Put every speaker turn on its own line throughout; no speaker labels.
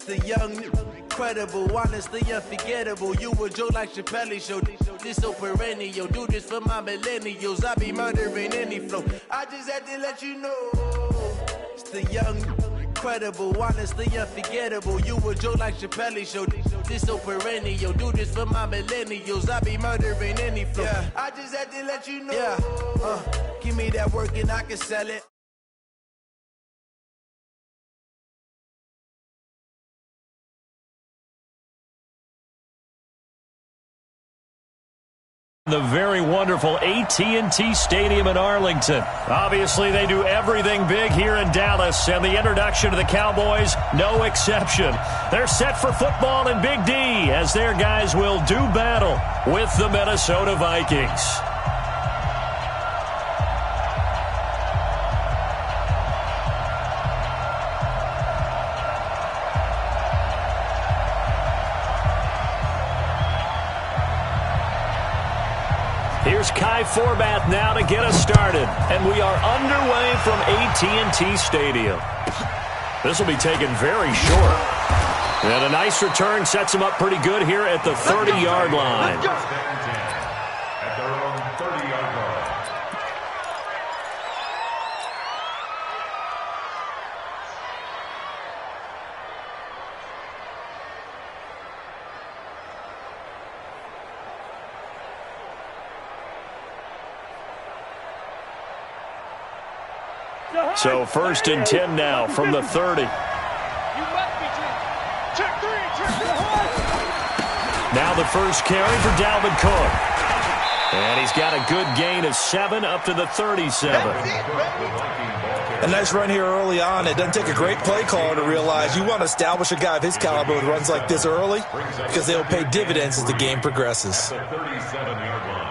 The young, incredible, honestly unforgettable. You a joke like Chappelle Show. This so perennial. Do this for my millennials. I be murdering any flow. I just had to let you know. It's the young, incredible, honestly unforgettable. You a joke like Chappelle Show. This so perennial. Do this for my millennials. I be murdering any flow. Yeah. I just had to let you know. Yeah. Give me that work and I can sell it.
The very wonderful AT&T Stadium in Arlington. Obviously, they do everything big here in Dallas, and the introduction to the Cowboys, no exception. They're set for football in Big D as their guys will do battle with the Minnesota Vikings. Here's Kai Forbath now to get us started. And we are underway from AT&T Stadium. This will be taken very short. And a nice return sets him up pretty good here at the 30-yard line.
At their own 30-yard line.
So 1st and 10 now from the 30. Now the first carry for Dalvin Cook. And he's got a good gain of 7 up to the 37.
A nice run here early on. It doesn't take a great play caller to realize you want to establish a guy of his caliber with runs like this early because they'll pay dividends as the game progresses.
The 37-yard line.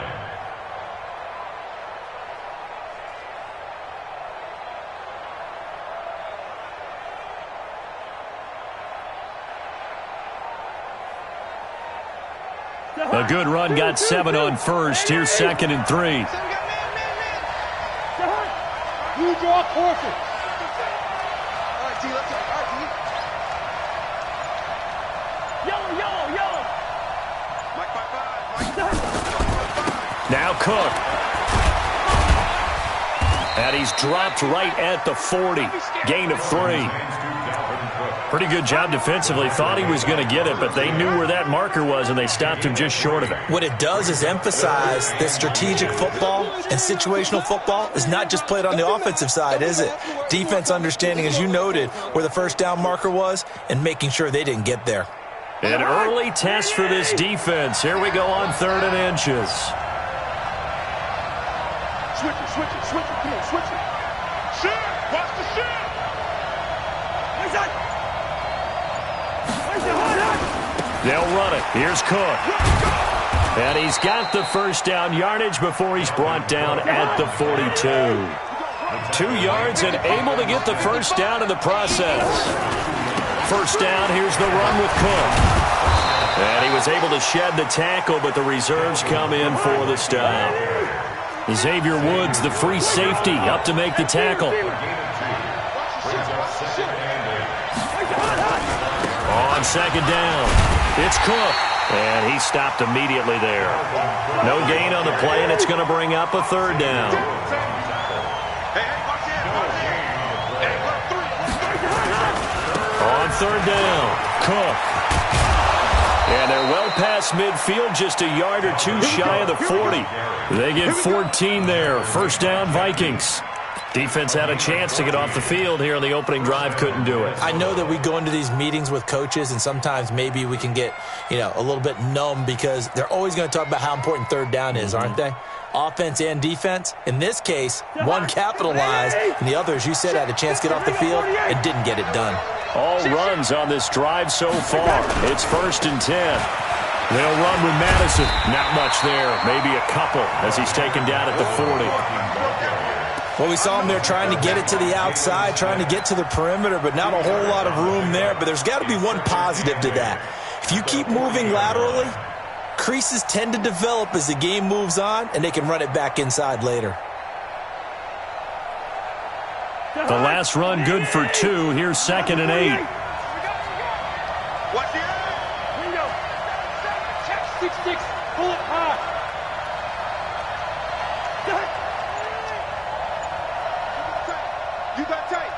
A good run got 7 on first. Here's 2nd and 3.
You draw quarter. Yellow.
Now Cook. And he's dropped right at the 40. Gain of 3. Pretty good job defensively. Thought he was going to get it, but they knew where that marker was, and they stopped him just short of it.
What it does is emphasize that strategic football and situational football is not just played on the offensive side, is it? Defense understanding, as you noted, where the first down marker was and making sure they didn't get there.
An early test for this defense. Here we go on 3rd and inches.
Switch it. Come on, switch it. Shit! Watch the shit! Where's that?
They'll run it. Here's Cook. And he's got the first down yardage before he's brought down at the 42. 2 yards and able to get the first down in the process. First down, here's the run with Cook. And he was able to shed the tackle, but the reserves come in for the stop. Xavier Woods, the free safety, up to make the tackle. On 2nd down, it's Cook. And he stopped immediately there. No gain on the play, and it's going to bring up a 3rd down. On 3rd down, Cook. And they're well past midfield, just a yard or 2 shy of the 40. They get 14 there. First down, Vikings. Defense had a chance to get off the field here on the opening drive, couldn't do it.
I know that we go into these meetings with coaches, and sometimes maybe we can get, a little bit numb because they're always going to talk about how important 3rd down is, aren't they? Offense and defense. In this case, one capitalized, and the other, as you said, had a chance to get off the field and didn't get it done.
All runs on this drive so far. It's 1st and 10. They'll run with Madison. Not much there. Maybe a couple as he's taken down at the 40.
Well, we saw him there trying to get it to the outside, trying to get to the perimeter, but not a whole lot of room there. But there's got to be one positive to that. If you keep moving laterally, creases tend to develop as the game moves on, and they can run it back inside later.
The last run good for 2. Here's 2nd and 8.
6-6. Pull it hard. You got tight.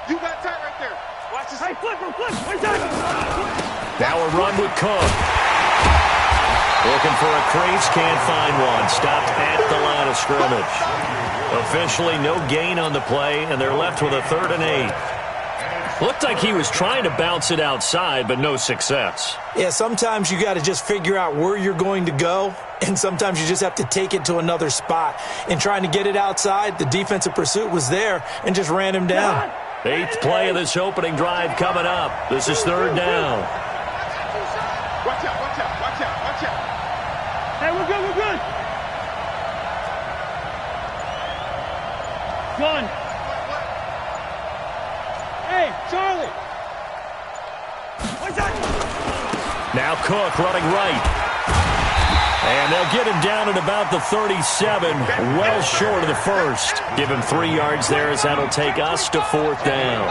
You got tight right there. Watch this. Hey, flip.
Now a run with Cook. Looking for a crease, can't find one. Stopped at the line of scrimmage. Officially no gain on the play, and they're left with a 3rd and 8. Looked like he was trying to bounce it outside, but no success.
Yeah, sometimes you got to just figure out where you're going to go, and sometimes you just have to take it to another spot. In trying to get it outside, the defensive pursuit was there and just ran him down.
8th play of this opening drive coming up. This is 3rd down.
Watch out. Hey, we're good. John. Hey, Charlie. Watch out.
Now Cook running right. And they'll get him down at about the 37, well short of the first. Give him 3 yards there as that'll take us to 4th down.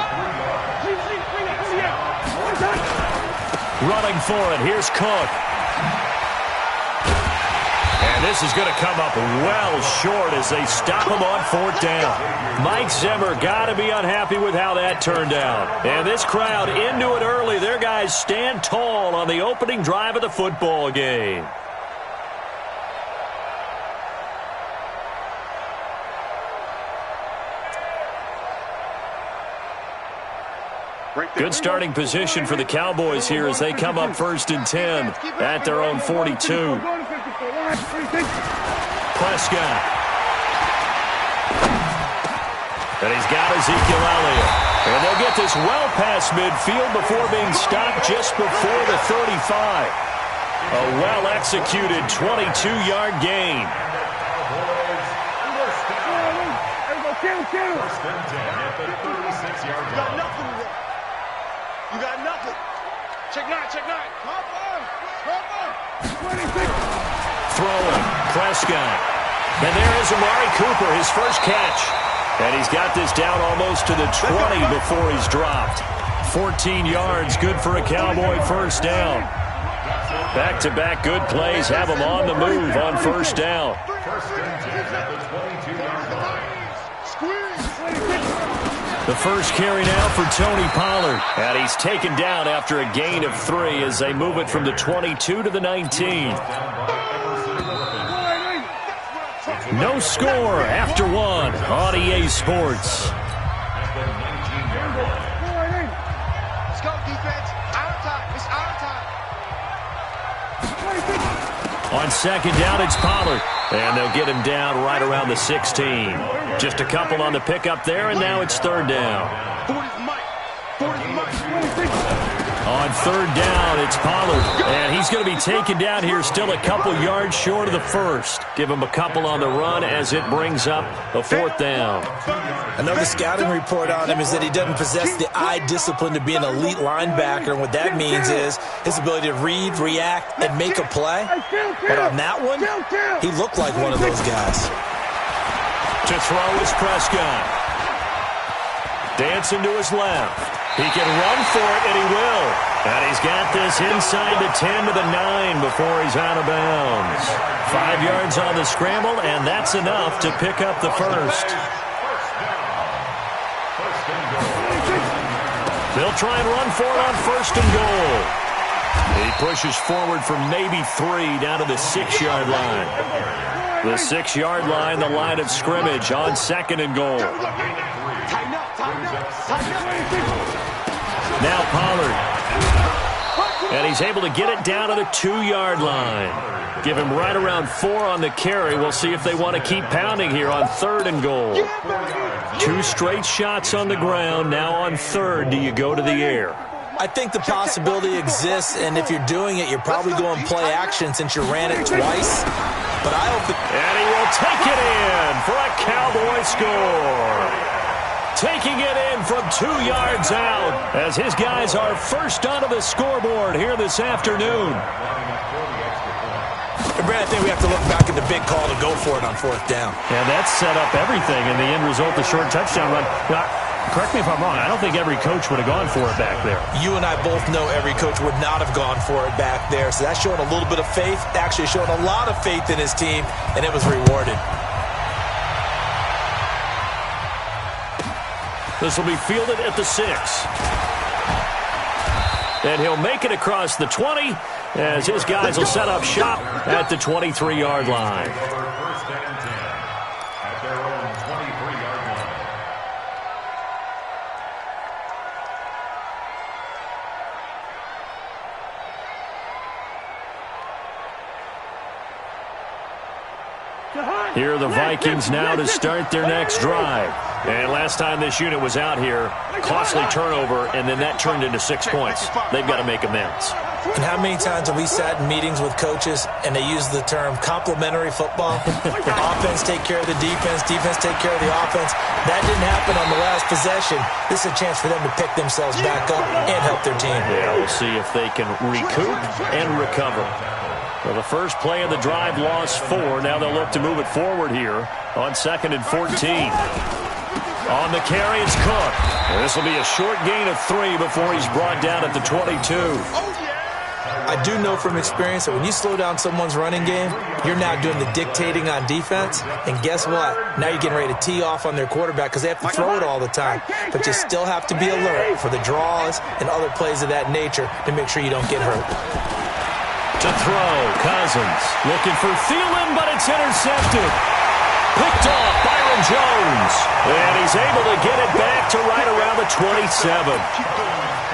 Running for it, here's Cook. And this is going to come up well short as they stop him on 4th down. Mike Zimmer got to be unhappy with how that turned out. And this crowd into it early. Their guys stand tall on the opening drive of the football game. Good starting position for the Cowboys here as they come up 1st and 10 at their own 42. Prescott. And he's got Ezekiel Elliott. And they'll get this well past midfield before being stopped just before the 35. A well-executed 22-yard gain.
You got nothing. Check nine.
Throwing. Prescott. And there is Amari Cooper, his first catch. And he's got this down almost to the 20 before he's dropped. 14 yards, good for a Cowboy 1st down. Back-to-back good plays have him on the move on 1st down. The first carry now for Tony Pollard. And he's taken down after a gain of 3 as they move it from the 22 to the 19. No score after 1 on EA Sports.
Let's go, defense. Our time. It's our time.
On 2nd down, it's Pollard. And they'll get him down right around the 16. Just a couple on the pickup there, and now it's 3rd down. On 3rd down, it's Pollard. And he's going to be taken down here still a couple yards short of the first. Give him a couple on the run as it brings up a 4th down.
Another scouting report on him is that he doesn't possess the eye discipline to be an elite linebacker. And what that means is his ability to read, react, and make a play. But on that one, he looked like one of those guys.
To throw is Prescott. Dancing to his left. He can run for it, and he will. And he's got this inside the 10 to the 9 before he's out of bounds. 5 yards on the scramble, and that's enough to pick up the first. They'll try and run for it on 1st and goal. He pushes forward for maybe 3 down to the 6-yard line. The 6-yard line, the line of scrimmage on 2nd and goal. Now Pollard. And he's able to get it down to the 2-yard line. Give him right around 4 on the carry. We'll see if they want to keep pounding here on 3rd and goal. 2 straight shots on the ground. Now on 3rd, do you go to the air?
I think the possibility exists, and if you're doing it, you're probably going play action since you ran it twice. But I hope
and he will take it in for a Cowboy score. Taking it in from 2 yards out as his guys are first onto the scoreboard here this afternoon.
And Brad, I think we have to look back at the big call to go for it on 4th down.
Yeah, that set up everything in the end result, the short touchdown run. correct me if I'm wrong, I don't think every coach would have gone for it back there.
You and I both know every coach would not have gone for it back there. So that's showing a little bit of faith, actually showing a lot of faith in his team, and it was rewarded.
This will be fielded at the 6. And he'll make it across the 20 as his guys will set up shop at the 23-yard line.
First and 10 at their own 23-yard line.
Here are the Vikings now to start their next drive. And last time this unit was out here, costly turnover, and then that turned into 6 points. They've got to make amends.
And how many times have we sat in meetings with coaches and they use the term complementary football? Offense take care of the defense, defense take care of the offense. That didn't happen on the last possession. This is a chance for them to pick themselves back up and help their team.
Yeah, we'll see if they can recoup and recover. Well, the first play of the drive lost 4. Now they'll look to move it forward here on 2nd and 14. On the carry, it's Cook. This will be a short gain of 3 before he's brought down at the 22.
I do know from experience that when you slow down someone's running game, you're now doing the dictating on defense. And guess what? Now you're getting ready to tee off on their quarterback because they have to throw it all the time. But you still have to be alert for the draws and other plays of that nature to make sure you don't get hurt.
To throw, Cousins looking for Thielen, but it's intercepted. Picked off Byron Jones. And he's able to get it back to right around the 27.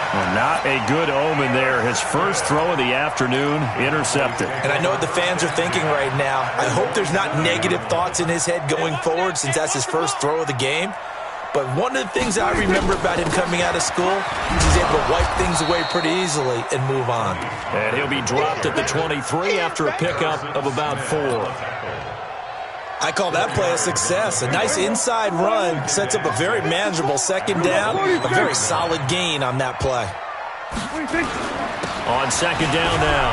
Well, not a good omen there. His first throw of the afternoon, intercepted.
And I know what the fans are thinking right now. I hope there's not negative thoughts in his head going forward since that's his first throw of the game. But one of the things I remember about him coming out of school is he's able to wipe things away pretty easily and move on.
And he'll be dropped at the 23 after a pickup of about 4.
I call that play a success. A nice inside run sets up a very manageable second down, a very solid gain on that play.
On second down now,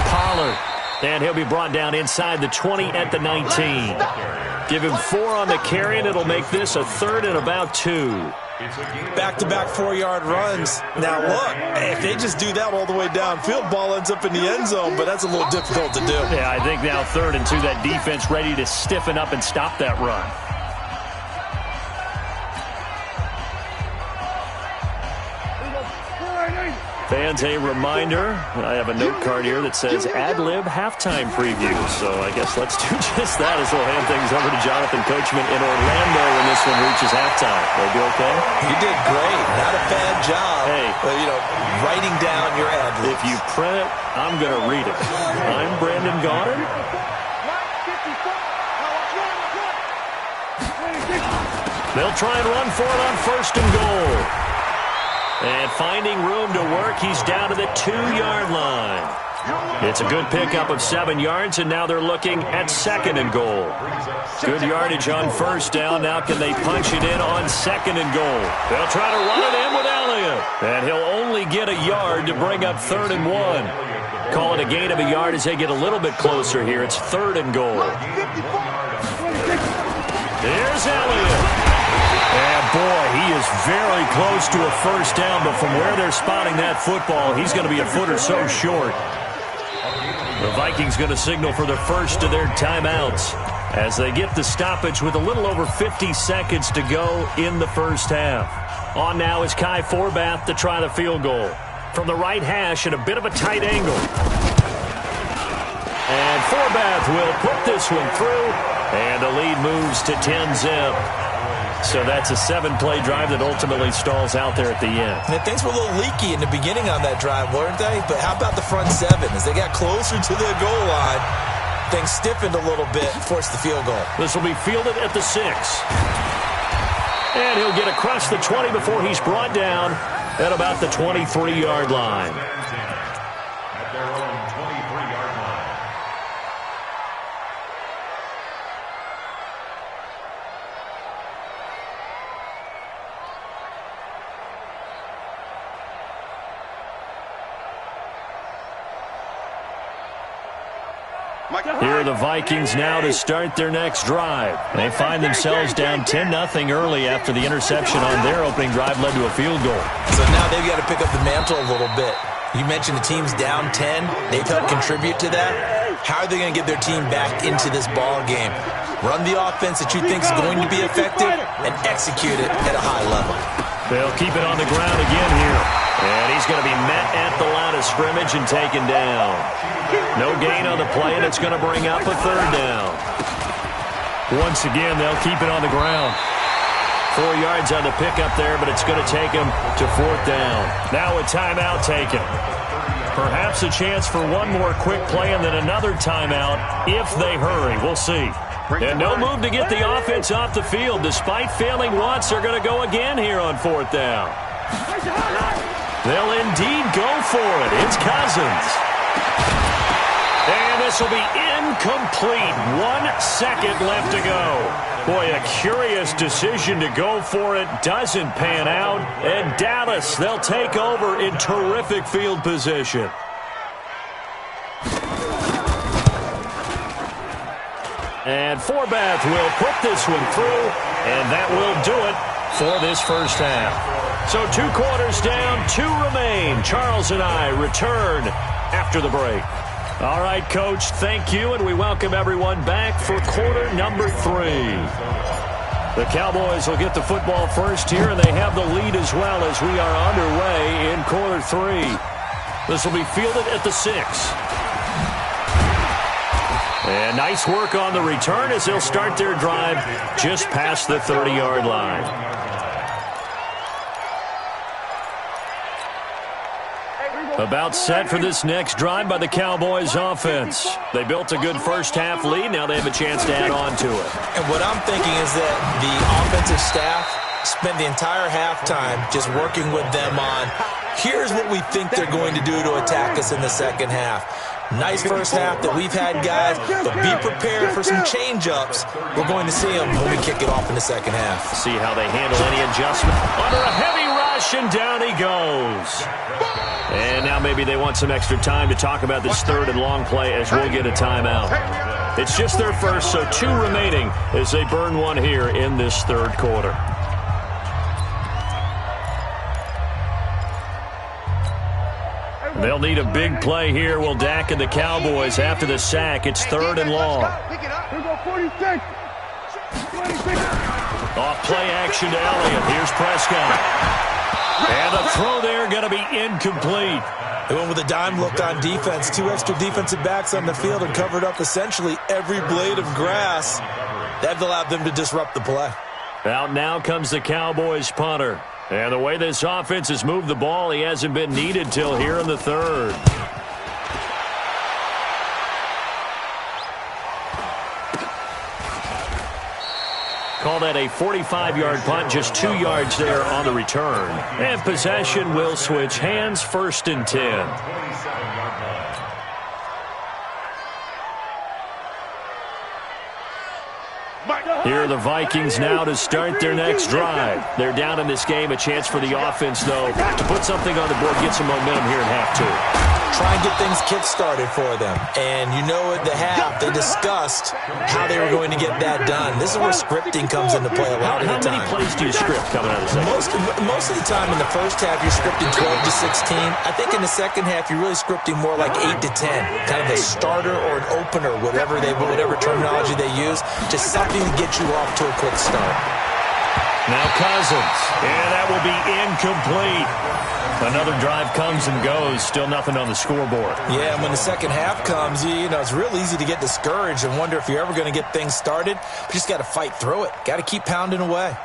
Pollard. And he'll be brought down inside the 20 at the 19. Give him 4 on the carry, and it'll make this a 3rd and about 2.
Back-to-back 4-yard runs. Now, look, if they just do that all the way downfield, ball ends up in the end zone, but that's a little difficult to do.
Yeah, I think now 3rd and 2, that defense ready to stiffen up and stop that run. Fans, a reminder, I have a note card here that says ad-lib halftime preview. So I guess let's do just that as we'll hand things over to Jonathan Coachman in Orlando when this one reaches halftime. Will be okay?
You did great. Not a bad job.
Hey.
Writing down your ad-libs.
If you print it, I'm going to read it. I'm Brandon Gaudin. They'll try and run for it on 1st and goal. And finding room to work, he's down to the 2-yard line. It's a good pickup of 7 yards, and now they're looking at 2nd and goal. Good yardage on 1st down. Now can they punch it in on 2nd and goal? They'll try to run it in with Elliott. And he'll only get a yard to bring up 3rd and 1. Call it a gain of a yard as they get a little bit closer here. It's 3rd and goal. There's Elliott. And, boy, he is very close to a 1st down, but from where they're spotting that football, he's going to be a foot or so short. The Vikings going to signal for the first of their timeouts as they get the stoppage with a little over 50 seconds to go in the first half. On now is Kai Forbath to try the field goal. From the right hash at a bit of a tight angle. And Forbath will put this one through, and the lead moves to 10-zip. So that's a 7-play drive that ultimately stalls out there at the end.
And things were a little leaky in the beginning on that drive, weren't they? But how about the front 7? As they got closer to the goal line, things stiffened a little bit and forced the field goal.
This will be fielded at the 6. And he'll get across the 20 before he's brought down at about the 23-yard line.
At their own 23-yard line.
Here are the Vikings now to start their next drive. They find themselves down 10-0 early after the interception on their opening drive led to a field goal.
So now they've got to pick up the mantle a little bit. You mentioned the team's down 10. They've helped contribute to that. How are they going to get their team back into this ball game? Run the offense that you think is going to be effective and execute it at a high level.
They'll keep it on the ground again here. And he's going to be met at the line of scrimmage and taken down. No gain on the play, and it's going to bring up a third down. Once again, they'll keep it on the ground. 4 yards on the pickup there, but it's going to take him to fourth down. Now a timeout taken. Perhaps a chance for one more quick play and then another timeout if they hurry. We'll see. And no move to get the offense off the field. Despite failing once, they're going to go again here on fourth down. They'll indeed go for it. It's Cousins. And this will be incomplete. 1 second left to go. Boy, a curious decision to go for it. Doesn't pan out. And Dallas, they'll take over in terrific field position. And Forbath will put this one through, and that will do it for this first half. So 2 quarters down, 2 remain. Charles and I return after the break. All right, Coach, thank you, and we welcome everyone back for quarter number 3. The Cowboys will get the football first here, and they have the lead as well as we are underway in quarter 3. This will be fielded at the 6. And nice work on the return as they'll start their drive just past the 30-yard line. About set for this next drive by the Cowboys offense. They built a good first-half lead. Now they have a chance to add on to it.
And what I'm thinking is that the offensive staff spent the entire halftime just working with them on, here's what we think they're going to do to attack us in the second half. Nice first half that we've had, guys, but be prepared for some change-ups. We're going to see them when we kick it off in the second half.
See how they handle any adjustment. Under a heavy rush, and down he goes. And now maybe they want some extra time to talk about this third and long play as we'll get a timeout. It's just their first, so 2 remaining as they burn one here in this third quarter. They'll need a big play here. Will Dak and the Cowboys after the sack. It's third and long. Off play action to Elliott. Here's Prescott. And the throw there going to be incomplete.
They went with a dime look on defense. 2 extra defensive backs on the field and covered up essentially every blade of grass. That allowed them to disrupt the play.
Out now comes the Cowboys punter. And the way this offense has moved the ball, he hasn't been needed till here in the third. Call that a 45-yard punt, just 2 yards there on the return. And possession will switch hands, 1st and 10. Here are the Vikings now to start their next drive. They're down in this game. A chance for the offense, though, to put something on the board, get some momentum here in half 2.
Try and get things kick-started for them. And you know at the half, they discussed how they were going to get that done. This is where scripting comes into play a lot of the time.
How many plays do you script coming out of the second?
Most of the time in the first half, you're scripting 12 to 16. I think in the second half, you're really scripting more like 8 to 10. Kind of a starter or an opener, whatever terminology they use. Just something to get you off to a quick start.
Now Cousins. And that will be incomplete. Another drive comes and goes. Still nothing on the scoreboard.
Yeah, and when the second half comes, you know, it's real easy to get discouraged and wonder if you're ever going to get things started. But you just got to fight through it. Got to keep pounding away.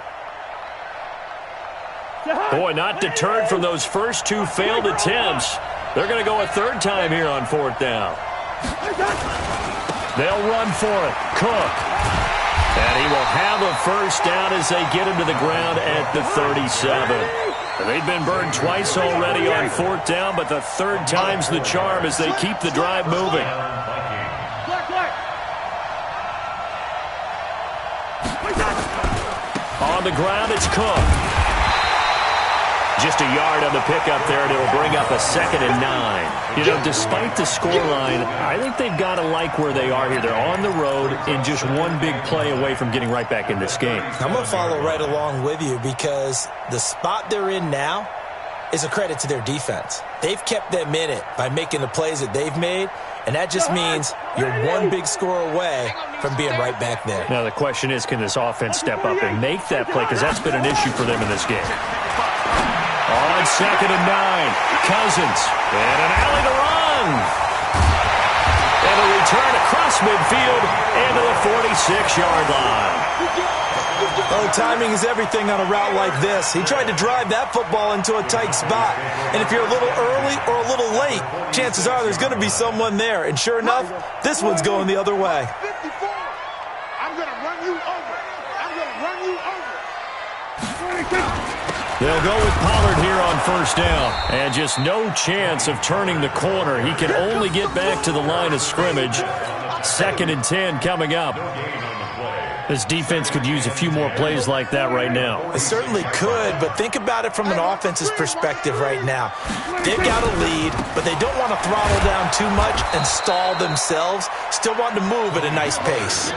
Boy, not deterred from those first 2 failed attempts. They're going to go a third time here on 4th down. They'll run for it. Cook. And he will have a first down as they get him to the ground at the 37. They've been burned twice already on 4th down, but the third time's the charm as they keep the drive moving. On the ground, it's Cook. Just a yard on the pickup there, and it'll bring up a 2nd and 9. You know, despite the scoreline, I think they've got to like where they are here. They're on the road and just one big play away from getting right back in this game.
I'm going to follow right along with you because the spot they're in now is a credit to their defense. They've kept them in it by making the plays that they've made, and that just means you're one big score away from being right back there.
Now the question is, can this offense step up and make that play? Because that's been an issue for them in this game. On 2nd and 9, Cousins, and an alley to run. And a return across midfield into the 46-yard line.
Oh, timing is everything on a route like this. He tried to drive that football into a tight spot. And if you're a little early or a little late, chances are there's going to be someone there. And sure enough, this one's going the other way.
54. I'm going to run you over. I'm going to run you over.
They'll go with Pollard here on 1st down. And just no chance of turning the corner. He can only get back to the line of scrimmage. 2nd and 10 coming up. This defense could use a few more plays like that right now.
It certainly could, but think about it from an offense's perspective right now. They've got a lead, but they don't want to throttle down too much and stall themselves. Still want to move at a nice pace.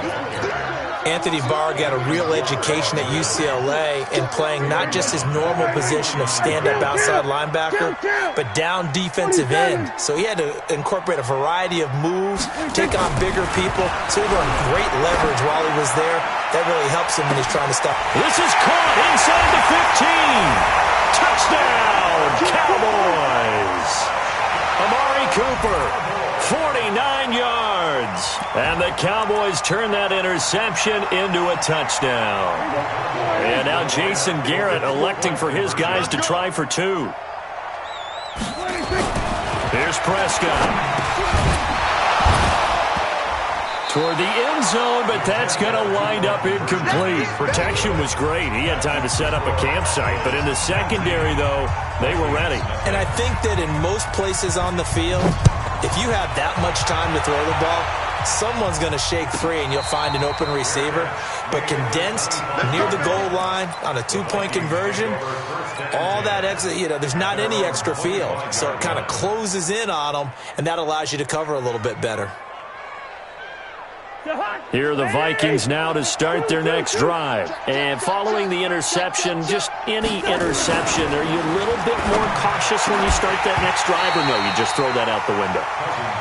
Anthony Barr got a real education at UCLA in playing not just his normal position of stand-up outside linebacker, but down defensive end. So he had to incorporate a variety of moves, take on bigger people. So he learned great leverage while he was there. That really helps him when he's trying to stop.
This is caught inside the 15. Touchdown, Cowboys. Amari Cooper, 49 yards. And the Cowboys turn that interception into a touchdown. And now Jason Garrett electing for his guys to try for 2. Here's Prescott. Toward the end zone, but that's going to wind up incomplete. Protection was great. He had time to set up a campsite, but in the secondary, though, they were ready.
And I think that in most places on the field, if you have that much time to throw the ball, someone's going to shake free and you'll find an open receiver. But condensed near the goal line on a 2-point conversion, all that extra, there's not any extra field. So it kind of closes in on them, and that allows you to cover a little bit better.
Here are the Vikings now to start their next drive. And following the interception, just any interception, are you a little bit more cautious when you start that next drive, or no, you just throw that out the window?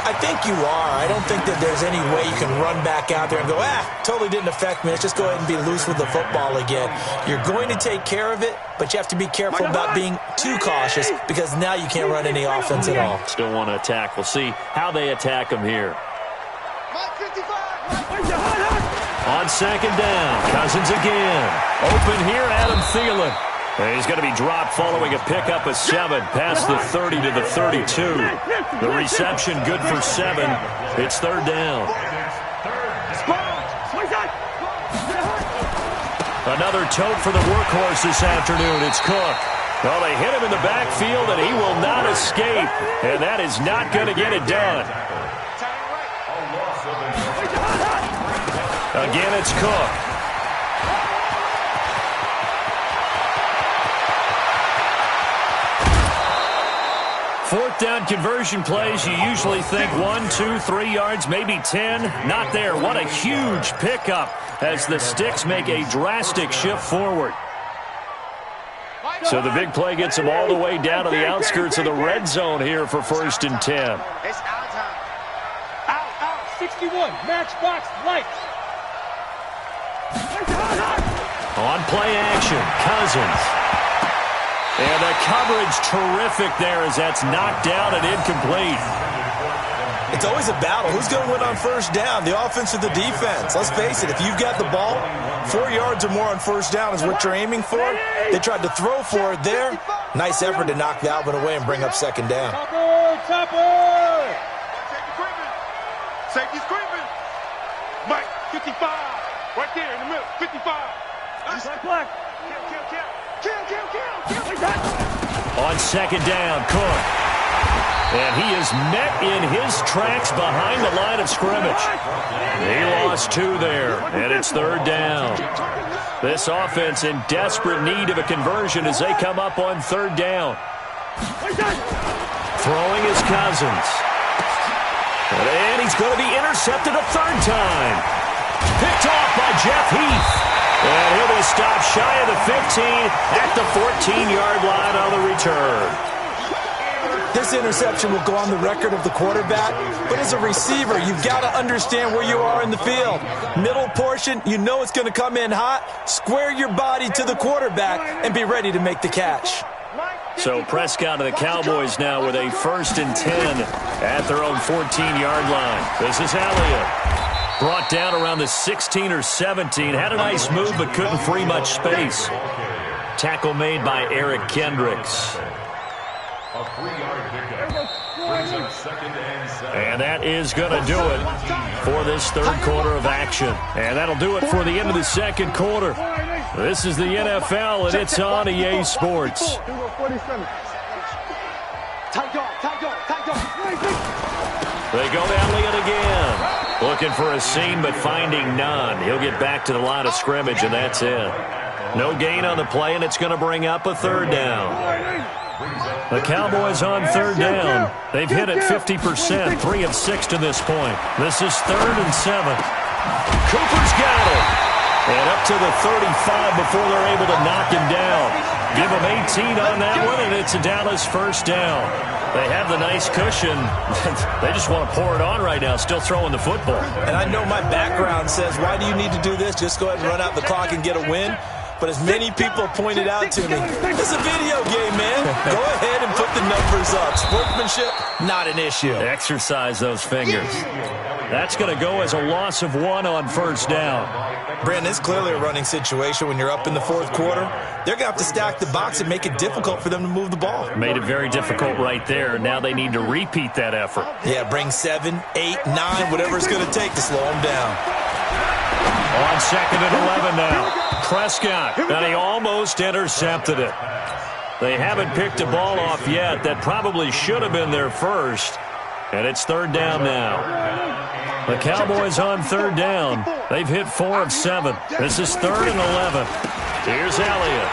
I think you are. I don't think that there's any way you can run back out there and go, totally didn't affect me. Let's just go ahead and be loose with the football again. You're going to take care of it, but you have to be careful about being too cautious because now you can't run any offense at all.
Still want to attack. We'll see how they attack them here. On 2nd down, Cousins again. Open here, Adam Thielen. And he's going to be dropped following a pickup of 7 past the 30 to the 32. The reception good for 7. It's 3rd down. Another tote for the workhorse this afternoon. It's Cook. Well, they hit him in the backfield, and he will not escape. And that is not going to get it done. Again, it's Cook. Fourth down conversion plays, you usually think 1, 2, 3 yards, maybe 10. Not there. What a huge pickup as the Sticks make a drastic shift forward. So the big play gets them all the way down to the outskirts of the red zone here for 1st and 10.
It's out time. Out. 61. Matchbox lights.
On play action, Cousins. And the coverage terrific there as that's knocked down and incomplete.
It's always a battle. Who's going to win on 1st down, the offense or the defense? Let's face it, if you've got the ball, 4 yards or more on 1st down is what you're aiming for. They tried to throw for it there. Nice effort to knock that one away and bring up 2nd down.
Topper! Safety's creeping. Mike, 55. Right there in the middle, 55. Black. Kill.
On 2nd down, Cook. And he is met in his tracks behind the line of scrimmage. He lost 2 there, and it's 3rd down. This offense in desperate need of a conversion as they come up on 3rd down. Throwing is Cousins. And he's going to be intercepted a 3rd time. Picked off by Jeff Heath. And he'll be stopped shy of the 15 at the 14-yard line on the return.
This interception will go on the record of the quarterback, but as a receiver, you've got to understand where you are in the field. Middle portion, you know it's going to come in hot. Square your body to the quarterback and be ready to make the catch.
So Prescott and the Cowboys now with a 1st and 10 at their own 14-yard line. This is Elliott. Brought down around the 16 or 17. Had a nice move but couldn't free much space. Tackle made by Eric Kendricks.
A 3-yard pickup. Brings up 2nd and 7.
And that is going to do it for this 3rd quarter of action. And that'll do it for the end of the 2nd quarter. This is the NFL, and it's on EA Sports. They go to Elliott again. Looking for a seam, but finding none. He'll get back to the line of scrimmage, and that's it. No gain on the play, and it's going to bring up a 3rd down. The Cowboys on 3rd down. They've hit it 50%, 3 of 6 to this point. This is 3rd and 7. Cooper's got it. And up to the 35 before they're able to knock him down. Give him 18 on that one, and it's a Dallas 1st down. They have the nice cushion. They just want to pour it on right now, still throwing the football.
And I know my background says, why do you need to do this? Just go ahead and run out the clock and get a win. But as many people pointed out to me, it's a video game, man. Go ahead and put the numbers up. Sportsmanship, not an issue.
Exercise those fingers. That's going to go as a loss of 1 on 1st down.
Brandon, it's clearly a running situation when you're up in the 4th quarter. They're going to have to stack the box and make it difficult for them to move the ball.
Made it very difficult right there. Now they need to repeat that effort.
Yeah, bring 7, 8, 9, whatever it's going to take to slow them down.
On 2nd and 11 now. Prescott, and he almost intercepted it. They haven't picked a ball off yet. That probably should have been their first. And it's 3rd down now. The Cowboys on 3rd down. They've hit 4 of 7. This is 3rd and 11. Here's Elliott.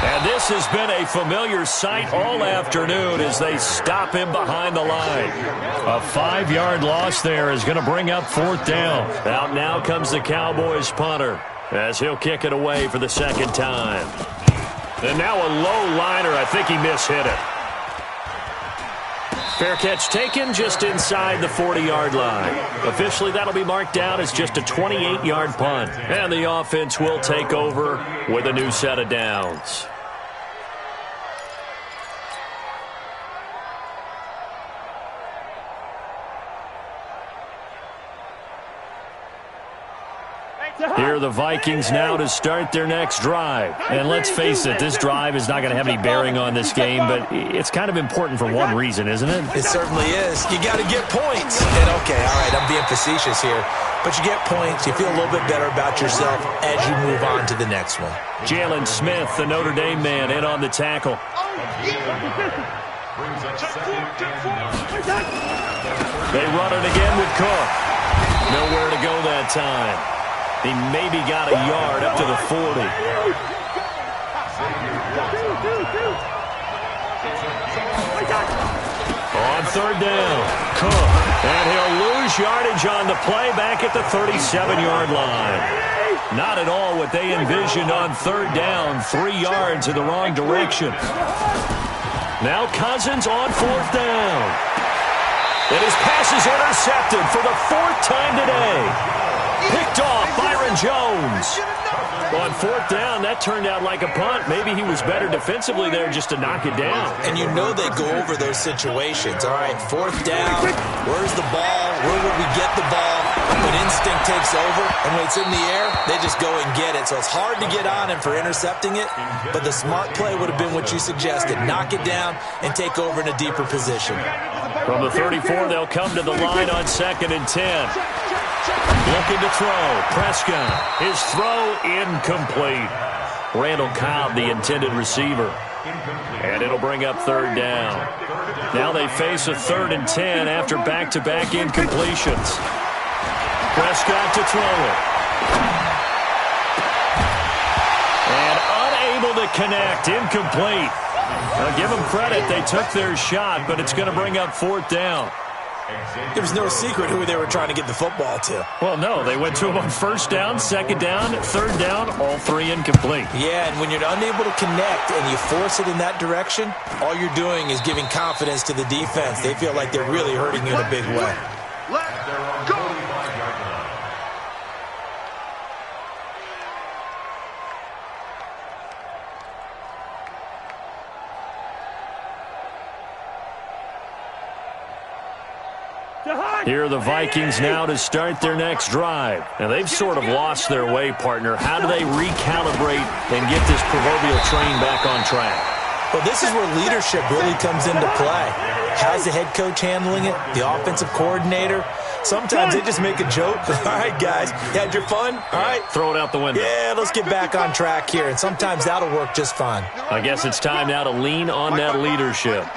And this has been a familiar sight all afternoon as they stop him behind the line. A 5-yard loss there is going to bring up 4th down. Out now comes the Cowboys punter as he'll kick it away for the 2nd time. And now a low liner. I think he mishit it. Fair catch taken just inside the 40-yard line. Officially, that'll be marked down as just a 28-yard punt. And the offense will take over with a new set of downs. Here are the Vikings now to start their next drive. And let's face it, this drive is not going to have any bearing on this game, but it's kind of important for one reason, isn't it?
It certainly is. You got to get points. And okay, all right, I'm being facetious here, but you get points, you feel a little bit better about yourself as you move on to the next one.
Jalen Smith, the Notre Dame man, in on the tackle. They run it again with Cook. Nowhere to go that time. He maybe got a yard up to the 40. On 3rd down, Cook. And he'll lose yardage on the play back at the 37-yard line. Not at all what they envisioned on 3rd down. 3 yards in the wrong direction. Now Cousins on 4th down. And his pass is intercepted for the 4th time today. Picked off Byron Jones. On 4th down, that turned out like a punt. Maybe he was better defensively there just to knock it down.
And you know they go over those situations. All right, 4th down, where's the ball? Where would we get the ball? But instinct takes over, and when it's in the air, they just go and get it. So it's hard to get on him for intercepting it, but the smart play would have been what you suggested. Knock it down and take over in a deeper position.
From the 34, they'll come to the line on 2nd and 10. Looking to throw. Prescott. His throw incomplete. Randall Cobb, the intended receiver. And it'll bring up third down. Now they face a 3rd and 10 after back-to-back incompletions. Prescott to throw it. And unable to connect. Incomplete. Now give them credit. They took their shot, but it's going to bring up 4th down.
There was no secret who they were trying to get the football to.
Well, no. They went to him on 1st down, 2nd down, 3rd down, all 3 incomplete.
Yeah, and when you're unable to connect and you force it in that direction, all you're doing is giving confidence to the defense. They feel like they're really hurting you in a big way.
Let's go.
Here are the Vikings now to start their next drive. Now, they've sort of lost their way, partner. How do they recalibrate and get this proverbial train back on track?
Well, this is where leadership really comes into play. How's the head coach handling it? The offensive coordinator? Sometimes they just make a joke. All right, guys, you had your fun? All right.
Throw it out the window.
Yeah, let's get back on track here, and sometimes that'll work just fine.
I guess it's time now to lean on that leadership.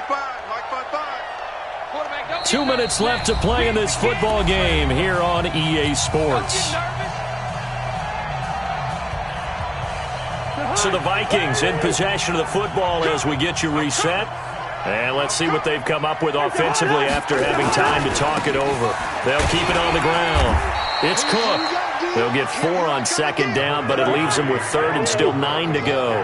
2 minutes left to play in this football game here on EA Sports. So the Vikings in possession of the football as we get you reset. And let's see what they've come up with offensively after having time to talk it over. They'll keep it on the ground. It's Cook. They'll get 4 on 2nd down, but it leaves them with 3rd and still 9 to go.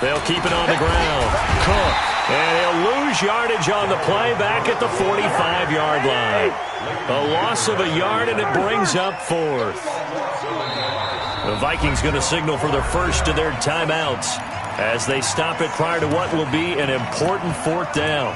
They'll keep it on the ground. Cook. And he'll lose yardage on the play back at the 45-yard line. A loss of a yard, and it brings up 4th. The Vikings going to signal for their first of their timeouts as they stop it prior to what will be an important 4th down.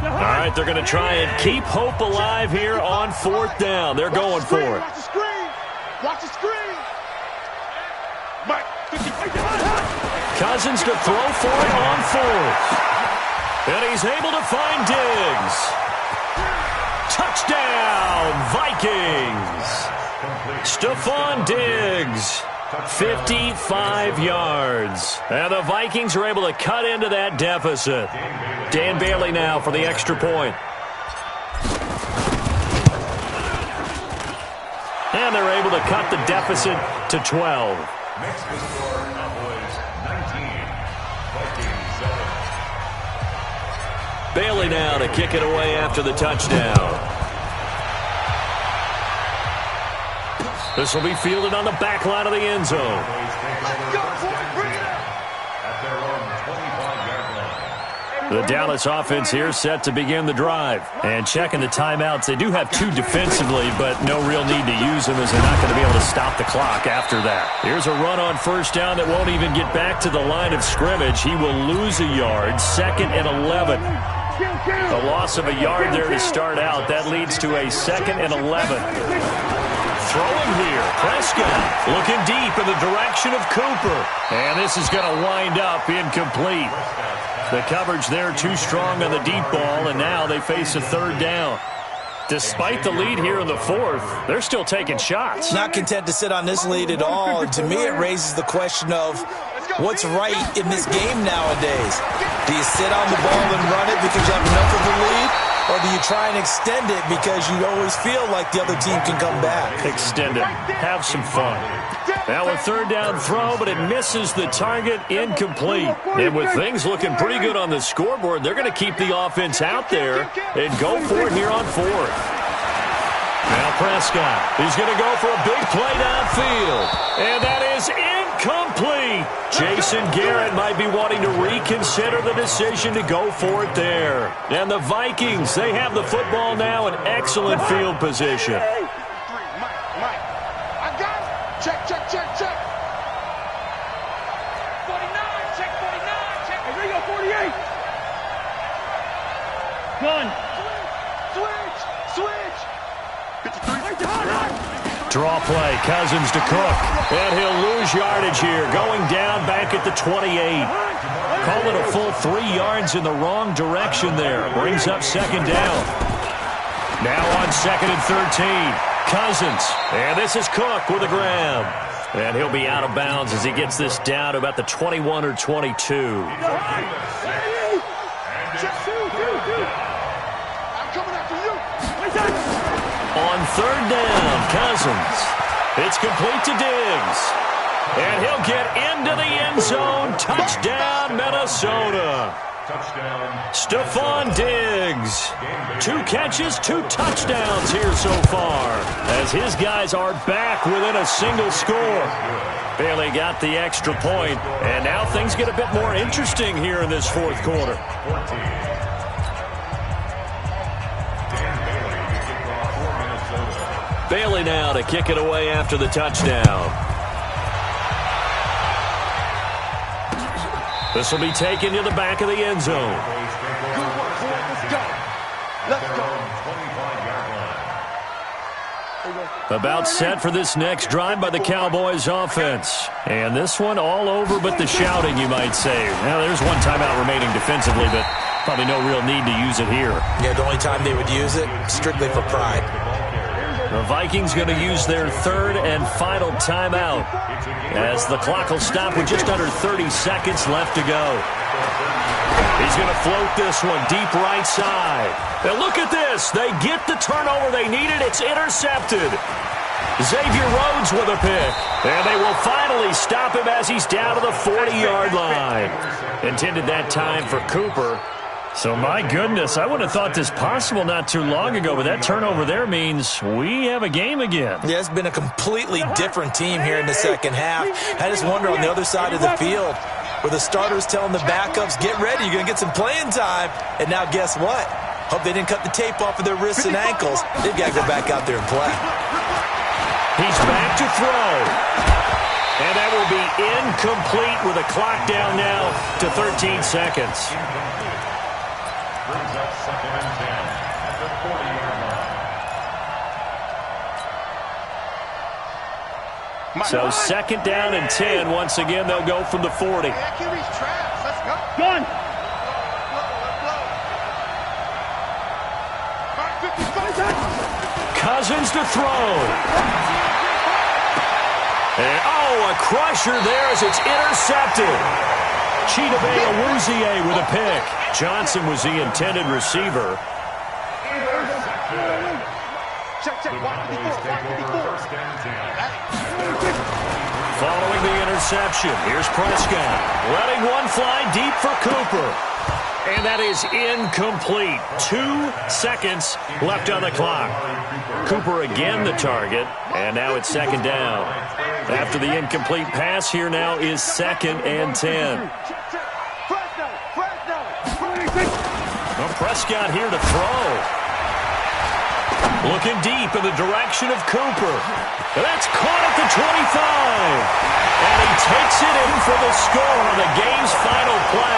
All right, they're going to try and keep hope alive here on 4th down. They're going for it.
Watch the screen. Watch the screen. Mike,
Cousins to throw for it on 4th. And he's able to find Diggs. Touchdown, Vikings. Stephon Diggs, 55 yards. And the Vikings are able to cut into that deficit. Dan Bailey now for the extra point. And they're able to cut the deficit to 12.
Next score, Cowboys 19, Vikings 7.
Bailey now to kick it away after the touchdown. This will be fielded on the back line of the end zone.
let's go, boy. Bring it up.
At their own 25-yard line.
The Dallas offense here set to begin the drive. And checking the timeouts, they do have 2 defensively, but no real need to use them as they're not going to be able to stop the clock after that. Here's a run on 1st down that won't even get back to the line of scrimmage. He will lose a yard, 2nd and 11. A loss of a yard there to start out. That leads to a 2nd and 11. Throwing here, Prescott looking deep in the direction of Cooper. And this is going to wind up incomplete. The coverage there too strong on the deep ball, and now they face a 3rd down. Despite the lead here in the 4th, they're still taking shots.
Not content to sit on this lead at all. And to me, it raises the question of what's right in this game nowadays. Do you sit on the ball and run it because you have enough of a lead? Or do you try and extend it because you always feel like the other team can come back?
Extend it. Have some fun. Now a 3rd down throw, but it misses the target, incomplete. And with things looking pretty good on the scoreboard, they're going to keep the offense out there and go for it here on 4th. Now Prescott, he's going to go for a big play downfield. And that is incomplete. Jason Garrett might be wanting to reconsider the decision to go for it there. And the Vikings, they have the football now in excellent field position.
Mike. I got it. Check. 49. Check 49. Check. Here we go, 48. Gun. Switch. 53.
Draw play, Cousins to Cook. And he'll lose yardage here, going down back at the 28. Call it a full 3 yards in the wrong direction there. Brings up second down. Now on 2nd and 13. Cousins. And this is Cook with a grab. And he'll be out of bounds as he gets this down to about the 21 or 22.
I'm coming after you.
On 3rd down, Cousins. It's complete to Diggs. And he'll get into the end zone. Touchdown, Minnesota. Stephon Diggs. 2 catches, 2 touchdowns here so far, as his guys are back within a single score. Bailey got the extra point, and now things get a bit more interesting here in this 4th quarter. Bailey now to kick it away after the touchdown. This will be taken to the back of the end zone.
Good work, boy. Let's go.
About set for this next drive by the Cowboys offense. And this one all over but the shouting, you might say. Now, there's one timeout remaining defensively, but probably no real need to use it here.
Yeah, the only time they would use it, strictly for pride.
The Vikings going to use their 3rd and final timeout as the clock will stop with just under 30 seconds left to go. He's going to float this one deep right side. Now look at this. They get the turnover they needed. It's intercepted. Xavier Rhodes with a pick. And they will finally stop him as he's down to the 40-yard line. Intended that time for Cooper. So, my goodness, I would have thought this possible not too long ago, but that turnover there means we have a game again.
Yeah, it's been a completely different team here in the second half. I just wonder on the other side of the field, where the starters telling the backups, get ready, you're going to get some playing time. And now guess what? Hope they didn't cut the tape off of their wrists and ankles. They've got to go back out there and play.
He's back to throw. And that will be incomplete with a clock down now to 13 seconds.
Brings up 2nd and 10 at the 40-yard line.
So 2nd down and 10. Once again, they'll go from the 40.
Let's go. Done.
Cousins to throw. And, a crusher there as it's intercepted. Chidobe Awuzie with a pick. Johnson was the intended receiver. Following the interception, here's Prescott. Letting one fly deep for Cooper. And that is incomplete. 2 seconds left on the clock. Cooper again the target. And now it's 2nd down. After the incomplete pass, here now is 2nd and 10. Well, Prescott here to throw. Looking deep in the direction of Cooper. And that's caught at the 25. And he takes it in for the score on the game's final play.